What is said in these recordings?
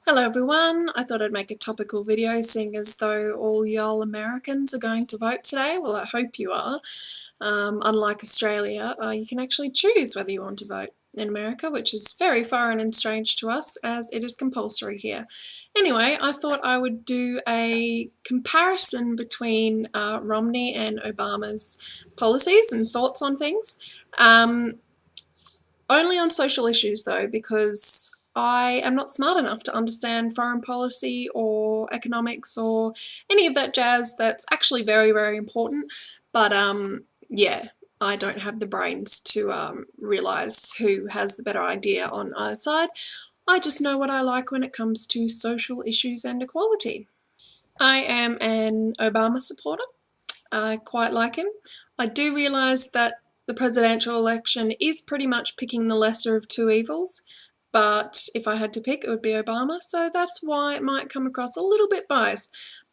Hello everyone, I thought I'd make a topical video seeing as though all y'all Americans are going to vote today. Well, I hope you are. Unlike Australia, you can actually choose whether you want to vote in America, which is very foreign and strange to us as it is compulsory here. Anyway, I thought I would do a comparison between Romney and Obama's policies and thoughts on things. Only on social issues though, because I am not smart enough to understand foreign policy or economics or any of that jazz that's actually very, very important. But yeah, I don't have the brains to realise who has the better idea on either side. I just know what I like when it comes to social issues and equality. I am an Obama supporter. I quite like him. I do realise that the presidential election is pretty much picking the lesser of two evils, but if I had to pick, it would be Obama, so that's why it might come across a little bit biased.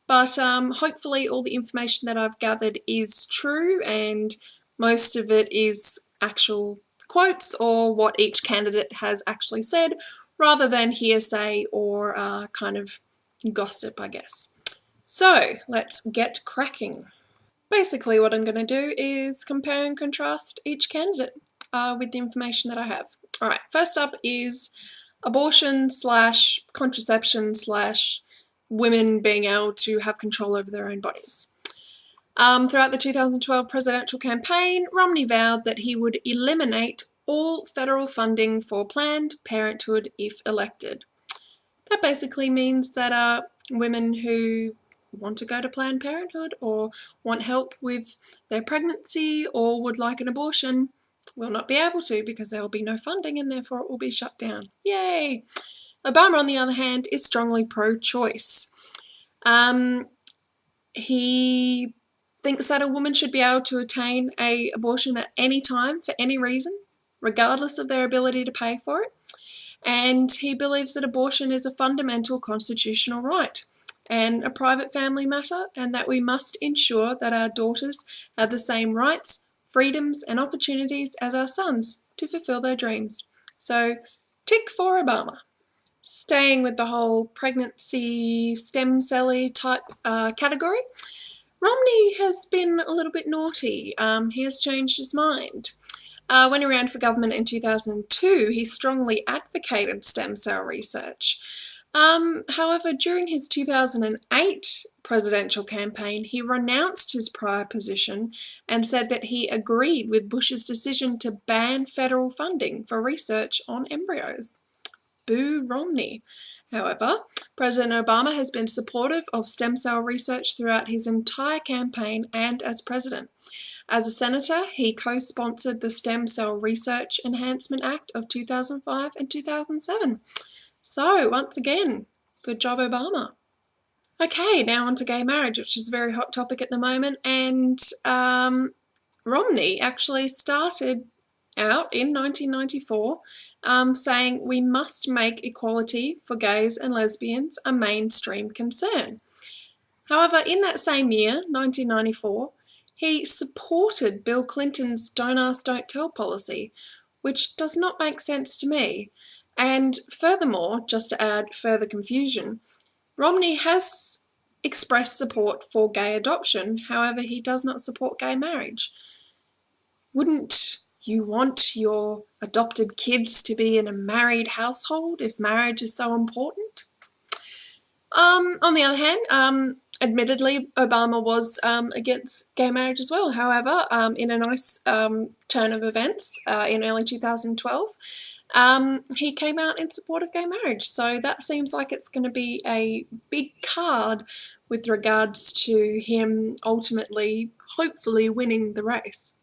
But hopefully all the information that I've gathered is true, and most of it is actual quotes or what each candidate has actually said, rather than hearsay or kind of gossip, I guess. So let's get cracking. Basically what I'm going to do is compare and contrast each candidate with the information that I have. Alright, first up is abortion slash contraception slash women being able to have control over their own bodies. Throughout the 2012 presidential campaign, Romney vowed that he would eliminate all federal funding for Planned Parenthood if elected. That basically means that women who want to go to Planned Parenthood or want help with their pregnancy or would like an abortion will not be able to because there will be no funding and therefore it will be shut down. Yay! Obama, on the other hand, is strongly pro-choice. He thinks that a woman should be able to attain an abortion at any time for any reason, regardless of their ability to pay for it. And he believes that abortion is a fundamental constitutional right and a private family matter, and that we must ensure that our daughters have the same rights, freedoms, and opportunities as our sons to fulfill their dreams. So, tick for Obama. Staying with the whole pregnancy stem cell-y type category, Romney has been a little bit naughty. He has changed his mind. When he ran for government in 2002, he strongly advocated stem cell research. However, during his 2008 presidential campaign, he renounced his prior position and said that he agreed with Bush's decision to ban federal funding for research on embryos. Boo Romney. However, President Obama has been supportive of stem cell research throughout his entire campaign and as president. As a senator, he co-sponsored the Stem Cell Research Enhancement Act of 2005 and 2007. So, once again, good job, Obama. Okay, now on to gay marriage, which is a very hot topic at the moment, and Romney actually started out in 1994 saying we must make equality for gays and lesbians a mainstream concern. However, in that same year, 1994, he supported Bill Clinton's Don't Ask, Don't Tell policy, which does not make sense to me. And furthermore, just to add further confusion, Romney has expressed support for gay adoption, however he does not support gay marriage. Wouldn't you want your adopted kids to be in a married household if marriage is so important? On the other hand, admittedly, Obama was against gay marriage as well. However, in a nice turn of events in early 2012, he came out in support of gay marriage. So that seems like it's going to be a big card with regards to him ultimately, hopefully, winning the race.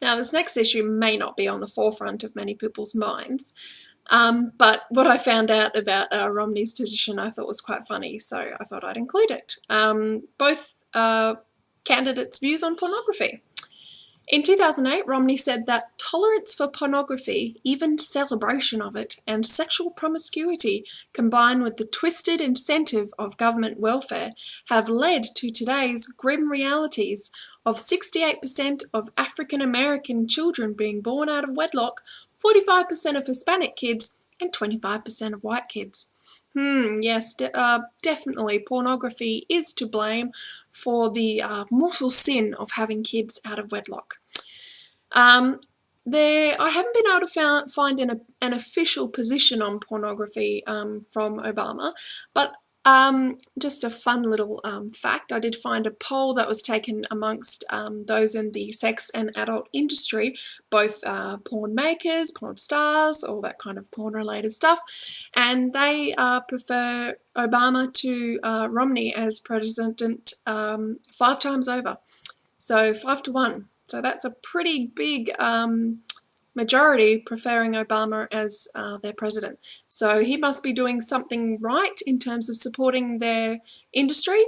Now, this next issue may not be on the forefront of many people's minds, but what I found out about Romney's position I thought was quite funny, so I thought I'd include it. Both candidates' views on pornography. In 2008, Romney said that tolerance for pornography, even celebration of it, and sexual promiscuity, combined with the twisted incentive of government welfare, have led to today's grim realities of 68% of African American children being born out of wedlock, 45% of Hispanic kids, and 25% of white kids. Yes, definitely. Pornography is to blame for the mortal sin of having kids out of wedlock. Um, I haven't been able to find an official position on pornography from Obama, but just a fun little fact, I did find a poll that was taken amongst those in the sex and adult industry, both porn makers, porn stars, all that kind of porn-related stuff, and they prefer Obama to Romney as president 5 times over. So 5 to 1. So that's a pretty big majority preferring Obama as their president. So he must be doing something right in terms of supporting their industry,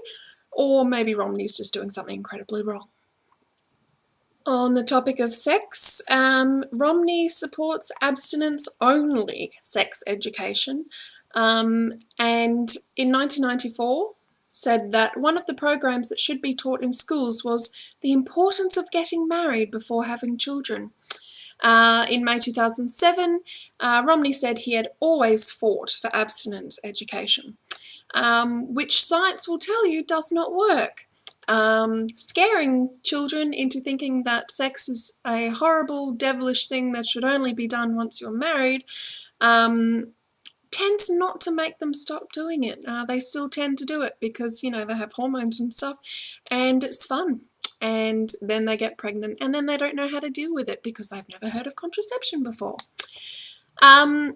or maybe Romney's just doing something incredibly wrong. On the topic of sex, Romney supports abstinence-only sex education, and in 1994 said that one of the programs that should be taught in schools was the importance of getting married before having children. In May 2007, Romney said he had always fought for abstinence education, which science will tell you does not work. Scaring children into thinking that sex is a horrible, devilish thing that should only be done once you're married tends not to make them stop doing it. They still tend to do it because, they have hormones and stuff, and it's fun. And then they get pregnant, and then they don't know how to deal with it because they've never heard of contraception before. I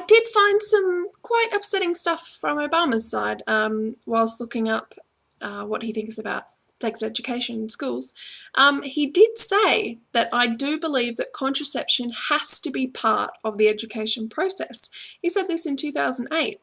did find some quite upsetting stuff from Obama's side whilst looking up what he thinks about sex education in schools. He did say that I do believe that contraception has to be part of the education process. He said this in 2008.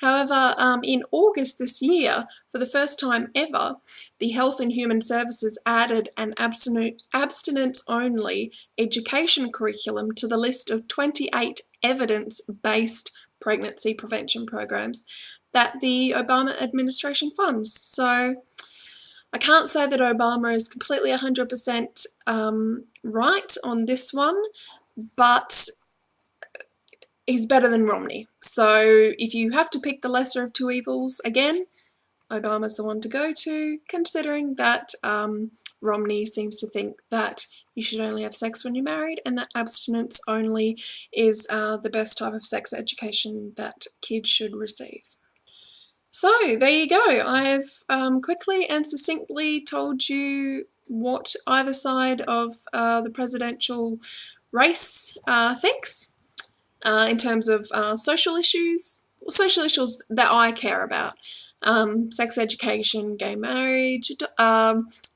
However, in August this year, for the first time ever, the Health and Human Services added an abstinence-only education curriculum to the list of 28 evidence-based pregnancy prevention programs that the Obama administration funds. So I can't say that Obama is completely 100% right on this one, but he's better than Romney. So if you have to pick the lesser of two evils, again, Obama's the one to go to, considering that Romney seems to think that you should only have sex when you're married and that abstinence only is the best type of sex education that kids should receive. So there you go. I've quickly and succinctly told you what either side of the presidential race thinks in terms of social issues that I care about. Sex education, gay marriage,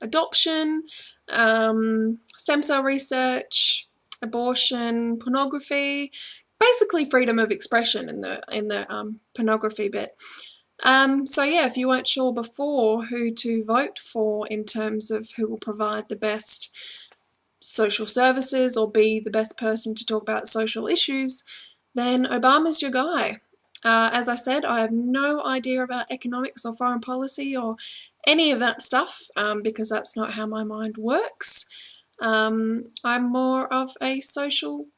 adoption, stem cell research, abortion, pornography, basically freedom of expression in the pornography bit. So yeah, if you weren't sure before who to vote for in terms of who will provide the best social services or be the best person to talk about social issues, then Obama's your guy. As I said, I have no idea about economics or foreign policy or any of that stuff because that's not how my mind works. I'm more of a social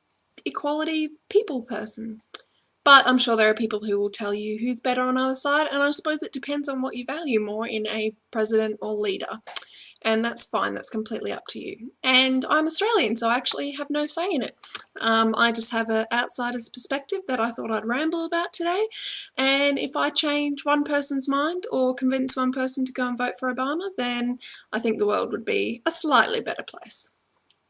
equality people person. But I'm sure there are people who will tell you who's better on either side, and I suppose it depends on what you value more in a president or leader. And that's fine, that's completely up to you. And I'm Australian, so I actually have no say in it. I just have an outsider's perspective that I thought I'd ramble about today. And if I change one person's mind or convince one person to go and vote for Obama, then I think the world would be a slightly better place.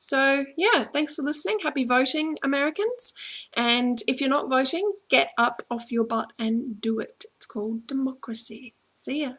So yeah, thanks for listening. Happy voting, Americans. And if you're not voting, get up off your butt and do it. It's called democracy. See ya.